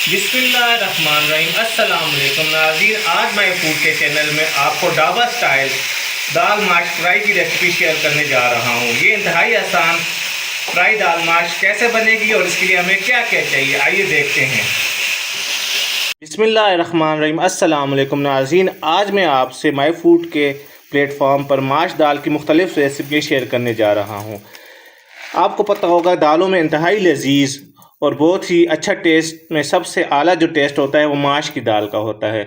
बिस्मिल्लाहिर्रहमानिर्रहीम। अस्सलाम वालेकुम नाज़रीन, आज मैं फूड के चैनल में आपको ढाबा स्टाइल दाल माश फ्राई की रेसिपी शेयर करने जा रहा हूँ। ये इंतहाई आसान फ्राई दाल माश कैसे बनेगी और इसके लिए हमें क्या क्या चाहिए, आइए देखते हैं। बिस्मिल्लाहिर्रहमानिर्रहीम। अस्सलाम वालेकुम नाज़रीन, आज मैं आपसे माई फूड के प्लेटफॉर्म पर माश दाल की मुख्तलिफ रेसिपी शेयर करने जा रहा हूँ। आपको पता होगा दालों में इंतहाई लजीज और बहुत ही अच्छा टेस्ट में सबसे आला जो टेस्ट होता है वो माश की दाल का होता है।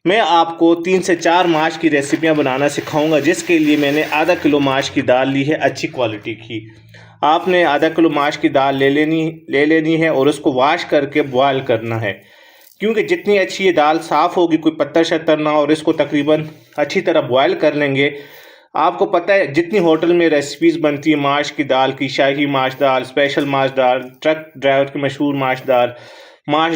मैं आपको 3 से 4 माश की रेसिपियां बनाना सिखाऊंगा, जिसके लिए मैंने आधा किलो माश की दाल ली है अच्छी क्वालिटी की। आपने आधा किलो माश की दाल ले लेनी है और उसको वॉश करके बॉयल करना है, क्योंकि जितनी अच्छी ये दाल साफ़ होगी, कोई पत्थर शत्तर ना हो, और इसको तकरीबन अच्छी तरह बॉयल कर लेंगे। आपको पता है जितनी होटल में रेसिपीज़ बनती है माश की दाल की, शाही माश दाल, स्पेशल माश दाल, ट्रक ड्राइवर की मशहूर माश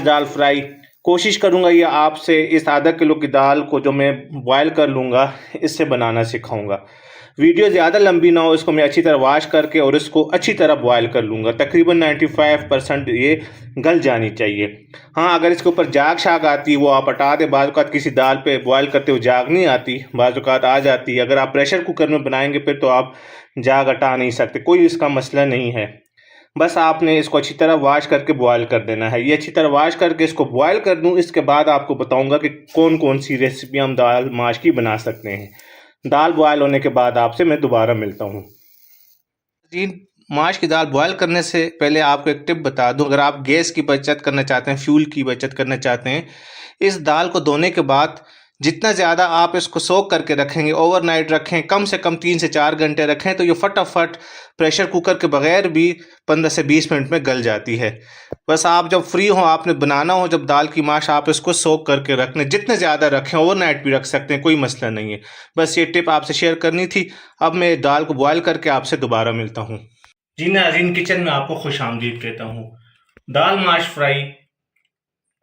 दाल फ्राई, कोशिश करूँगा ये आपसे इस आधा किलो की दाल को जो मैं बॉयल कर लूँगा इससे बनाना सिखाऊँगा। वीडियो ज़्यादा लंबी ना हो, इसको मैं अच्छी तरह वॉश करके और इसको अच्छी तरह बॉयल कर लूँगा। तकरीबन 95% ये गल जानी चाहिए। हाँ, अगर इसके ऊपर जाग शाग आती है वो आप हटा दें। बाज़ औक़ात किसी दाल पे बॉयल करते हुए जाग नहीं आती, बाज़ औक़ात आ जाती है। अगर आप प्रेशर कुकर में बनाएंगे फिर तो आप जाग हटा नहीं सकते, कोई इसका मसला नहीं है। बस आपने इसको अच्छी तरह वॉश करके बॉयल कर देना है। ये अच्छी तरह वॉश करके इसको बॉयल कर दूँ, इसके बाद आपको बताऊँगा कि कौन कौन सी रेसिपी हम दाल माश की बना सकते हैं। दाल बॉयल होने के बाद आपसे मैं दोबारा मिलता हूँ। तीन माश की दाल बॉयल करने से पहले आपको एक टिप बता दूं, अगर आप गैस की बचत करना चाहते हैं, फ्यूल की बचत करना चाहते हैं, इस दाल को धोने के बाद जितना ज़्यादा आप इसको सोक करके रखेंगे, ओवरनाइट रखें, कम से कम 3 से 4 घंटे रखें, तो ये फटाफट प्रेशर कुकर के बगैर भी 15 से 20 मिनट में गल जाती है। बस आप जब फ्री हो, आपने बनाना हो जब दाल की माश, आप इसको सोक करके रख लें। जितने ज़्यादा रखें, ओवरनाइट भी रख सकते हैं, कोई मसला नहीं है। बस ये टिप आपसे शेयर करनी थी। अब मैं दाल को बॉयल करके आपसे दोबारा मिलता हूँ। जी नाज़रीन, किचन में आपको खुशामदीद कहता हूँ। दाल माश फ्राई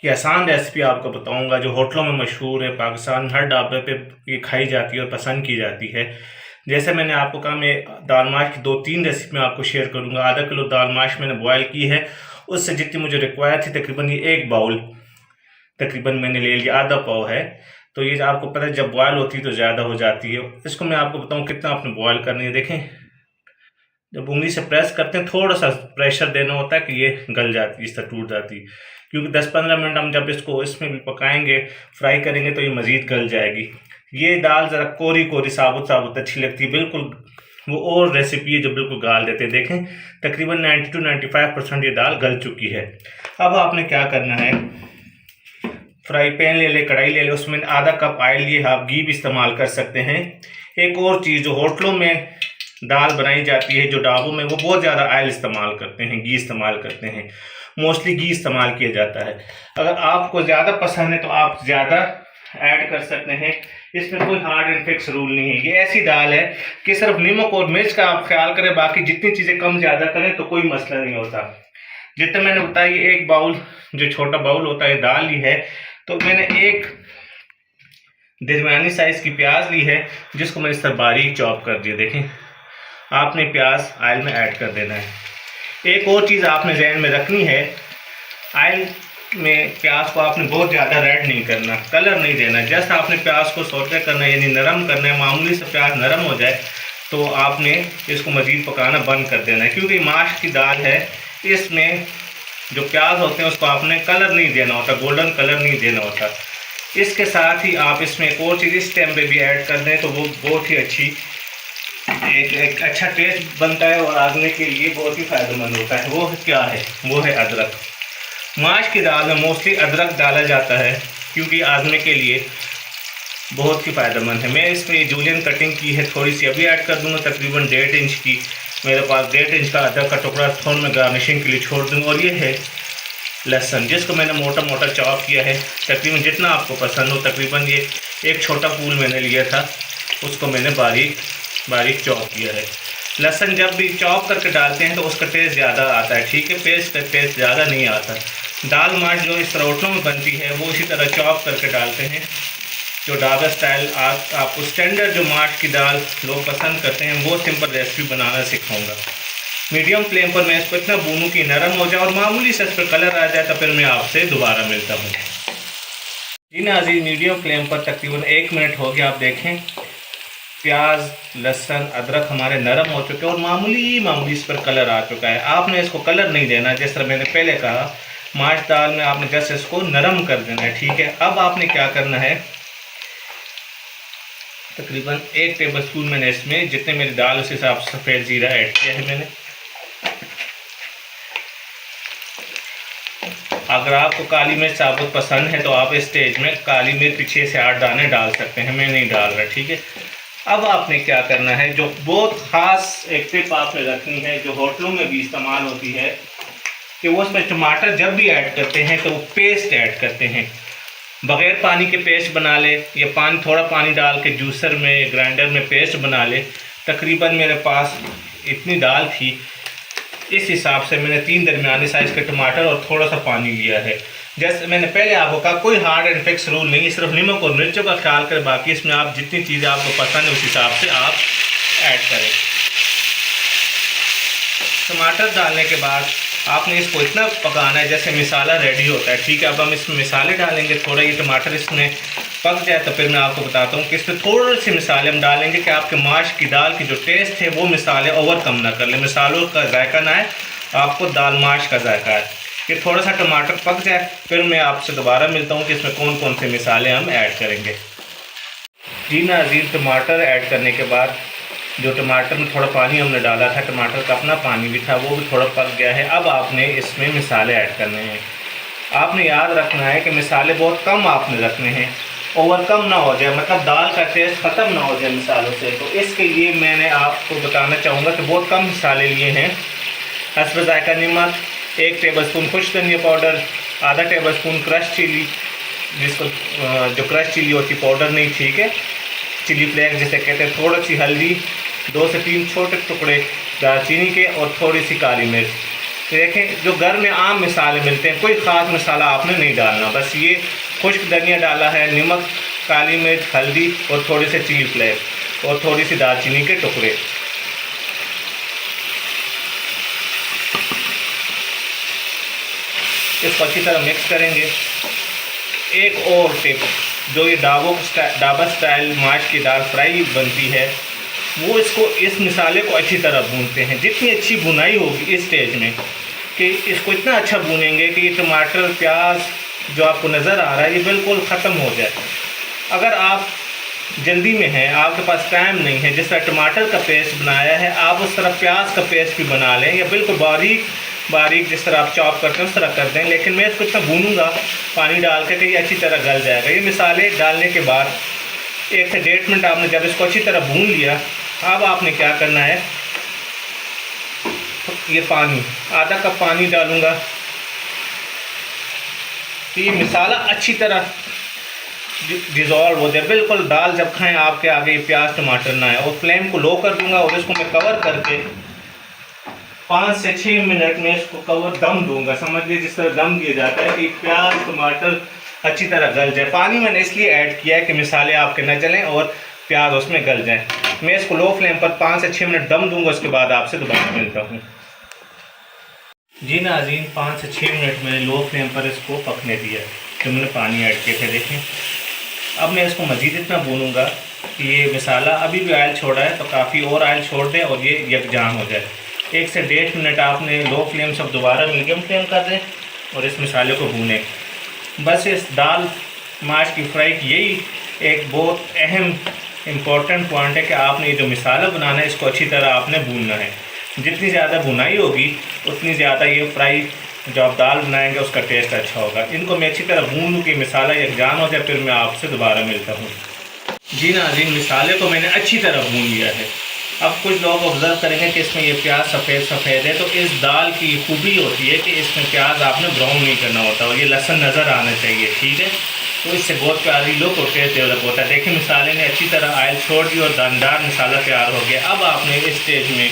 की आसान रेसिपी आपको बताऊंगा, जो होटलों में मशहूर है, पाकिस्तान हर ढाबे पे ये खाई जाती है और पसंद की जाती है। जैसे मैंने आपको कहा, मैं दाल माश की 2-3 रेसिपी मैं आपको शेयर करूंगा। आधा किलो दाल माश मैंने बॉयल की है, उससे जितनी मुझे रिक्वायर थी तकरीबन ये 1 बाउल तकरीबन मैंने ले लिया, आधा पाव है। तो ये आपको पता है जब बॉयल होती है तो ज़्यादा हो जाती है। इसको मैं आपको बताऊँ कितना आपने बॉयल करनी है। देखें, जब उंगली से प्रेस करते हैं थोड़ा सा प्रेशर देना होता है कि ये गल जाती है, इस तरह टूट जाती है। क्योंकि 10-15 मिनट हम जब इसको इसमें भी पकाएंगे, फ्राई करेंगे, तो ये मज़ीद गल जाएगी। ये दाल ज़रा कोरी कोरी साबुत साबुत अच्छी लगती है बिल्कुल। वो और रेसिपी है जो बिल्कुल गाल देते हैं। देखें, तकरीबन 90-95% ये दाल गल चुकी है। अब आपने क्या करना है, फ्राई पैन ले ले, कढ़ाई ले ले, उसमें आधा कप ऑयल लिए, आप घी भी इस्तेमाल कर सकते हैं। एक और चीज़, जो होटलों में दाल बनाई जाती है, जो ढाबों में, वो बहुत ज़्यादा ऑयल इस्तेमाल करते हैं, घी इस्तेमाल करते हैं। मोस्टली घी इस्तेमाल किया जाता है। अगर आपको ज़्यादा पसंद है तो आप ज़्यादा ऐड कर सकते हैं। इसमें कोई हार्ड एंड फिक्स रूल नहीं है। ये ऐसी दाल है कि सिर्फ नमक और मिर्च का आप ख्याल करें, बाकी जितनी चीज़ें कम ज़्यादा करें तो कोई मसला नहीं होता। जितना मैंने बताया, ये 1 बाउल जो छोटा बाउल होता है दाल ली है, तो मैंने एक दरमियानी साइज़ की प्याज ली है, जिसको मैंने इस तरह बारीक चॉप कर दिया। देखें, आपने प्याज ऑयल में ऐड कर देना है। एक और चीज़ आपने ज़हन में रखनी है, ऑयल में प्याज को आपने बहुत ज़्यादा रेड नहीं करना, कलर नहीं देना। जस्ट आपने प्याज को सौते करना है, यानी नरम करना है। मामूली से प्याज नरम हो जाए तो आपने इसको मज़ीद पकाना बंद कर देना है, क्योंकि माश की दाल है, इसमें जो प्याज होते हैं उसको आपने कलर नहीं देना होता, गोल्डन कलर नहीं देना होता। इसके साथ ही आप इसमें एक और चीज़ इस टाइम पे भी ऐड कर दें तो वो बहुत ही अच्छी एक अच्छा टेस्ट बनता है और आदमी के लिए बहुत ही फ़ायदेमंद होता है। वो क्या है, वो है अदरक। माश की दाल में मोस्टली अदरक डाला जाता है, क्योंकि आदमी के लिए बहुत ही फ़ायदेमंद है। मैं इसमें जूलियन कटिंग की है, थोड़ी सी अभी ऐड कर दूँगा, तकरीबन 1.5 इंच की। मेरे पास 1.5 इंच का अदरक का टुकड़ा थोड़ा मैं गार्निशिंग के लिए छोड़ दूँगा। और ये है लहसुन, जिसको मैंने मोटा मोटा चॉप किया है, तकरीबन जितना आपको पसंद हो। तकरीबन ये एक छोटा फूल मैंने लिया था, उसको मैंने बारीक चॉप किया है। लहसुन जब भी चॉप करके डालते हैं तो उसका टेस्ट ज़्यादा आता है, ठीक है, पेस्ट का टेस्ट ज़्यादा नहीं आता। दाल माश जो इस तरह होटलों में बनती है वो इसी तरह चॉप करके डालते हैं। जो ढाबा स्टाइल आपको स्टैंडर्ड जो माश की दाल लोग पसंद करते हैं, वो सिंपल रेसिपी बनाना सिखाऊंगा। मीडियम फ्लेम पर मैं इसको इतना भूनूं कि नरम हो जाए और मामूली से इस पर कलर आ जाए, तो फिर मैं आपसे दोबारा मिलता हूँ। जी नाज़रीन, मीडियम फ्लेम पर तकरीबन 1 मिनट हो गया। आप देखें प्याज, लहसुन, अदरक हमारे नरम हो चुके हैं और मामूली इस पर कलर आ चुका है। आपने इसको कलर नहीं देना, जिस तरह मैंने पहले कहा माश दाल में आपने जैसे इसको नरम कर देना है, ठीक है। अब आपने क्या करना है, तकरीबन 1 टेबल स्पून मैंने इसमें जितने मेरी दाल उस हिसाब से सफ़ेद ज़ीरा ऐड किया है मैंने। अगर आपको काली मिर्च साबुत पसंद है तो आप इस स्टेज में काली मिर्च 6 से 8 दाने डाल सकते हैं, मैं नहीं डाल रहा, ठीक है। अब आपने क्या करना है, जो बहुत ख़ास एक टिप आपने रखनी है जो होटलों में भी इस्तेमाल होती है, कि वो उसमें टमाटर जब भी ऐड करते हैं तो वो पेस्ट ऐड करते हैं। बग़ैर पानी के पेस्ट बना ले या थोड़ा पानी डाल के जूसर में ग्राइंडर में पेस्ट बना ले। तकरीबन मेरे पास इतनी दाल थी, इस हिसाब से मैंने 3 दरमियाने साइज़ के टमाटर और थोड़ा सा पानी लिया है। जैसे मैंने पहले आपको कहा, कोई हार्ड एंड फिक्स रूल नहीं, सिर्फ नमक और मिर्चों का ख्याल करें, बाकी इसमें आप जितनी चीज़ें आपको पसंद है उस हिसाब से आप ऐड करें। टमाटर डालने के बाद आपने इसको इतना पकाना है जैसे मिसाला रेडी होता है, ठीक है। अब हम इसमें मिसाले डालेंगे, थोड़ा ये टमाटर इसमें पक जाए तो फिर मैं आपको बताता हूँ कि इसमें थोड़े से मिसाले हम डालेंगे कि आपके माश की दाल की जो टेस्ट है वो मिसाले ओवर कम ना कर ले, मिसालों का जायका ना आए, आपको दाल माश का जायका है। कि थोड़ा सा टमाटर पक जाए फिर मैं आपसे दोबारा मिलता हूँ कि इसमें कौन कौन से मिसाले हम ऐड करेंगे। जी नाज़रीन, टमाटर ऐड करने के बाद जो टमाटर में थोड़ा पानी हमने डाला था, टमाटर का अपना पानी भी था, वो भी थोड़ा पक गया है। अब आपने इसमें मिसाले ऐड करने हैं। आपने याद रखना है कि मिसाले बहुत कम आपने रखने हैं, ओवर कम ना हो जाए, मतलब दाल का टेस्ट ख़त्म ना हो जाए मिसालों से। तो इसके लिए मैंने आपको बताना चाहूँगा कि बहुत कम मिसाले लिए हैं। हस्ब ज़ायका नमक, 1 टेबल स्पून खुश्क धनिया पाउडर, आधा टेबल स्पून क्रश चिली, जिसको जो क्रश चिली होती पाउडर नहीं, ठीक है, चिली फ्लेक्स जिसे कहते हैं, थोड़ी सी हल्दी, 2 से 3 छोटे टुकड़े दालचीनी के और थोड़ी सी काली मिर्च। देखें जो घर में आम मसाले मिलते हैं, कोई ख़ास मसाला आपने नहीं डालना, बस ये खुश्क धनिया डाला है, नमक, काली मिर्च, हल्दी और थोड़े से चिली फ्लेक्स और थोड़ी सी दालचीनी के टुकड़े। इसको अच्छी तरह मिक्स करेंगे। एक और टिप, जो ये ढाबा स्टाइल माश की दाल फ्राई बनती है, वो इस मिसाले को अच्छी तरह भूनते हैं। जितनी अच्छी भुनाई होगी इस स्टेज में, कि इसको इतना अच्छा भूनेंगे कि ये टमाटर प्याज जो आपको नज़र आ रहा है ये बिल्कुल ख़त्म हो जाए। अगर आप जल्दी में हैं, आपके पास टाइम नहीं है, जिस तरह टमाटर का पेस्ट बनाया है आप उस तरह प्याज का पेस्ट भी बना लें, या बिल्कुल बारीक जिस तरह आप चॉप करते हैं उस तरह कर दें। लेकिन मैं इसको इतना भूनूंगा पानी डाल के कि ये अच्छी तरह गल जाएगा। ये मिसाले डालने के बाद 1 से 1.5 मिनट आपने जब इसको अच्छी तरह भून लिया, अब आपने क्या करना है, ये पानी, आधा कप पानी डालूंगा। तो ये मिसाला अच्छी तरह डिज़ोल्व हो जाए, बिल्कुल दाल जब खाएं आपके आगे प्याज टमाटर ना आए। और फ्लेम को लो कर दूंगा और इसको मैं कवर करके 5 से 6 मिनट में इसको कवर दम दूंगा। समझ लीजिए जिस तरह दम दिया जाता है कि प्याज टमाटर अच्छी तरह गल जाए। पानी मैंने इसलिए ऐड किया है कि मिसाले आपके न जलें और प्याज उसमें गल जाए। मैं इसको लो फ्लेम पर 5 से 6 मिनट दम दूंगा, उसके बाद आपसे दोबारा मिलता हूँ। जी नाज़रीन, 5 से 6 मिनट मैंने लो फ्लेम पर इसको पकने दिया, जो मैंने पानी ऐड किए थे। देखें अब मैं इसको मज़ीद इतना भूनूंगा कि ये मिसाला अभी भी ऑयल छोड़ा है तो काफ़ी और ऑयल छोड़ दें और ये यकजान हो जाए। 1 से 1.5 मिनट आपने लो फ्लेम से दोबारा मीडियम फ्लेम कर दें और इस मिसाले को भूनें। बस इस दाल माश की फ्राई की यही एक बहुत अहम इम्पॉर्टेंट पॉइंट है कि आपने ये जो मिसाला बनाना है इसको अच्छी तरह आपने भूनना है। जितनी ज़्यादा भुनाई होगी उतनी ज़्यादा ये फ्राई जो आप दाल बनाएंगे उसका टेस्ट अच्छा होगा। इनको मैं अच्छी तरह भून लूँ कि मिसाला यकजान हो जाए, फिर मैं आपसे दोबारा मिलता हूँ। जी नाज़रीन, मिसाले को मैंने अच्छी तरह भून लिया है। अब कुछ लोग ऑब्ज़र्व करेंगे कि इसमें ये प्याज सफ़ेद है, तो इस दाल की खूबी होती है कि इसमें प्याज आपने ब्राउन नहीं करना होता और ये लहसुन नज़र आना चाहिए, ठीक है। तो इससे बहुत प्यारी लुक और टेस्ट डेवलप होता है। देखिए मिसाले ने अच्छी तरह ऑयल छोड़ दी और दानेदार मिसाला तैयार हो गया। अब आपने इस स्टेज में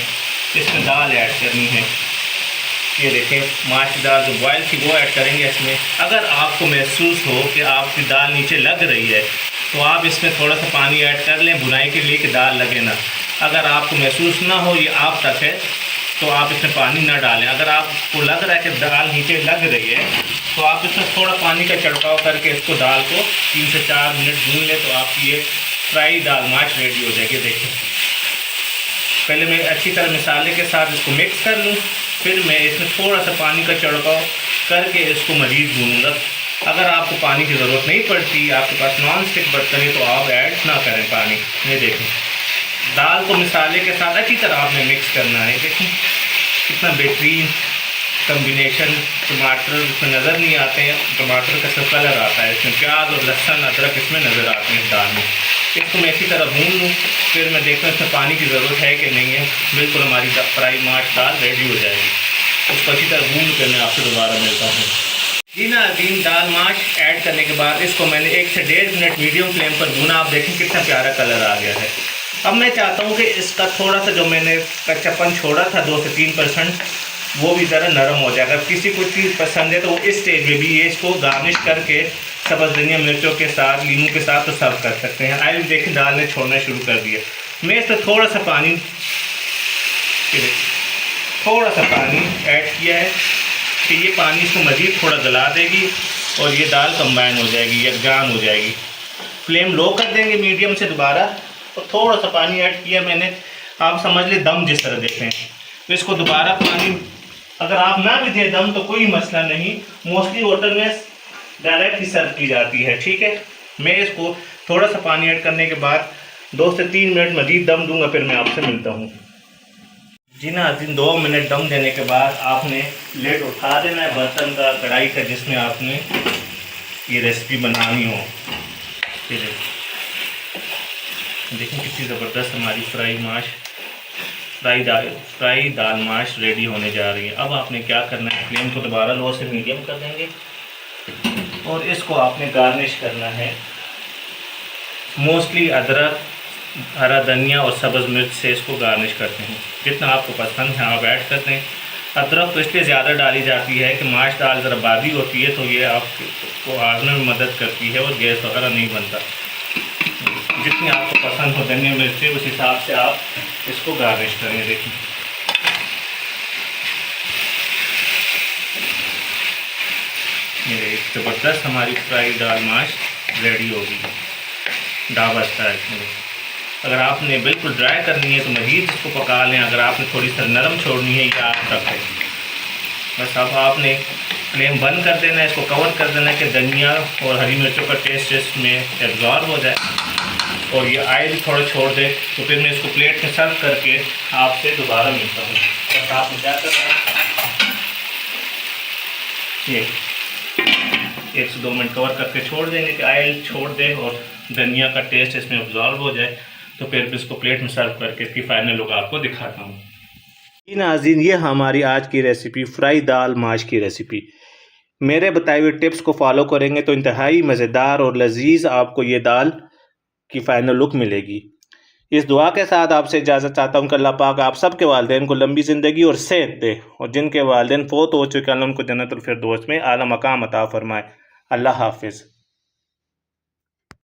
इसमें दाल ऐड करनी है। ये देखें माश की दाल जो बॉयल थी वो ऐड करेंगे इसमें। अगर आपको महसूस हो कि आपकी दाल नीचे लग रही है तो आप इसमें थोड़ा सा पानी ऐड कर लें बुनाई के लिए कि दाल लगे ना। अगर आपको महसूस ना हो, ये आप तक है, तो आप इसमें पानी ना डालें। अगर आपको लग रहा है कि दाल नीचे लग रही है तो आप इसमें थोड़ा पानी का छिड़काव करके इसको दाल को 3 से 4 मिनट भून लें तो आपकी ये फ्राई दाल माश रेडी हो जाएगी। देखिए, पहले मैं अच्छी तरह मसाले के साथ इसको मिक्स कर लूँ, फिर मैं इसमें थोड़ा सा पानी का छिड़काव करके इसको मज़ीद भूनूँगा। अगर आपको पानी की ज़रूरत नहीं पड़ती, आपके पास नॉन स्टिक बर्तन है, तो आप ऐड ना करें पानी। ये देखें, दाल को मसाले के साथ अच्छी तरह आपने मिक्स करना है। देखें कितना बेहतरीन कम्बिनेशन, टमाटर इसमें नज़र नहीं आते हैं, टमाटर का सब कलर आता है इसमें, प्याज और लहसुन अदरक इसमें नज़र आते हैं दाल में। इसको मैं इसी तरह भून लूँ, फिर मैं देखता हूँ इसमें पानी की ज़रूरत है कि नहीं है। बिल्कुल हमारी फ्राई माश दाल रेडी हो जाएगी। उसको अच्छी तरह भून कर मैं आपसे दोबारा मिलता हूँ। जी नाज़रीन, दाल माश ऐड करने के बाद इसको मैंने 1 से 1.5 मिनट मीडियम फ्लेम पर भूना। आप देखें कितना प्यारा कलर आ गया है। अब मैं चाहता हूँ कि इसका थोड़ा सा जो मैंने कच्चापन छोड़ा था 2 से 3%, वो भी ज़रा नरम हो जाएगा। किसी को चीज़ पसंद है तो वो इस स्टेज में भी ये इसको गार्निश करके सब्ज़ धनिया मिर्चों के साथ, नींबू के साथ तो सर्व कर सकते हैं। आइए देखें, दाल ने छोड़ना शुरू कर दिया। मैं इस पर थोड़ा सा पानी ऐड किया है कि ये पानी इसको मज़ीद थोड़ा गला देगी और ये दाल कंबाइन हो जाएगी, यकजान हो जाएगी। फ्लेम लो कर देंगे मीडियम से दोबारा, और थोड़ा सा पानी ऐड किया मैंने, आप समझ लें दम जिस तरह देते हैं। तो इसको दोबारा पानी अगर आप ना भी दें दम तो कोई मसला नहीं, मोस्टली होटल में डायरेक्ट ही सर्व की जाती है। ठीक है, मैं इसको थोड़ा सा पानी ऐड करने के बाद 2 से 3 मिनट मज़ीद दम दूंगा, फिर मैं आपसे मिलता हूँ। जी नाज़रीन, 2 मिनट दम देने के बाद आपने लेड उठा देना है बर्तन का, कढ़ाई का, जिसमें आपने ये रेसिपी बनानी हो। ठीक है, देखें कितनी ज़बरदस्त हमारी फ्राई दाल माश रेडी होने जा रही है। अब आपने क्या करना है, फ्लेम को दोबारा लो से मीडियम कर देंगे और इसको आपने गार्निश करना है मोस्टली अदरक, हरा धनिया और सब्ज़ मिर्च से इसको गार्निश करते हैं। जितना आपको पसंद है आप ऐड करते हैं। अदरक तो इसलिए ज़्यादा डाली जाती है कि माश दाल ज़रा बादी होती है, तो ये आपको आजने में मदद करती है और गैस वगैरह नहीं बनता। जितनी आपको पसंद हो धनिया मिर्ची, उस हिसाब से आप इसको गार्निश करेंगे। देखिए, ये ज़बरदस्त हमारी फ्राई दाल माश रेडी होगी ढाबा स्टाइल में। अगर आपने बिल्कुल ड्राई करनी है तो मज़ीद इसको पका लें, अगर आपने थोड़ी सी नरम छोड़नी है या आप तक है। बस अब आपने फ्लेम बंद कर देना है, इसको कवर कर देना है कि धनिया और हरी मिर्चों का टेस्ट इसमें एब्जॉर्ब हो जाए और ये ऑयल थोड़ा छोड़ दे। तो फिर मैं इसको प्लेट में सर्व करके आपसे दोबारा मिलता हूँ। बस आपने क्या करना है, ये 1 से 2 मिनट कवर करके छोड़ देंगे कि ऑयल छोड़ दे और धनिया का टेस्ट इसमें एब्जॉर्ब हो जाए। तो फिर इसको प्लेट में सर्व करके इसकी फाइनल लुक आपको दिखाता हूँ। जी नाज़रीन, ये हमारी आज की रेसिपी फ्राई दाल माश की रेसिपी। मेरे बताए हुए टिप्स को फॉलो करेंगे तो इंतहाई मज़ेदार और लजीज आपको ये दाल की फ़ाइनल लुक मिलेगी। इस दुआ के साथ आपसे इजाज़त चाहता हूँ कि अल्लाह पाक आप सब के वालिदैन को लंबी ज़िंदगी और सेहत दे, और जिनके वालिदैन फ़ौत हो चुके हैं उनको जन्नतुल फिरदौस में आला मकाम अता फ़रमाए। अल्लाह हाफ़िज़।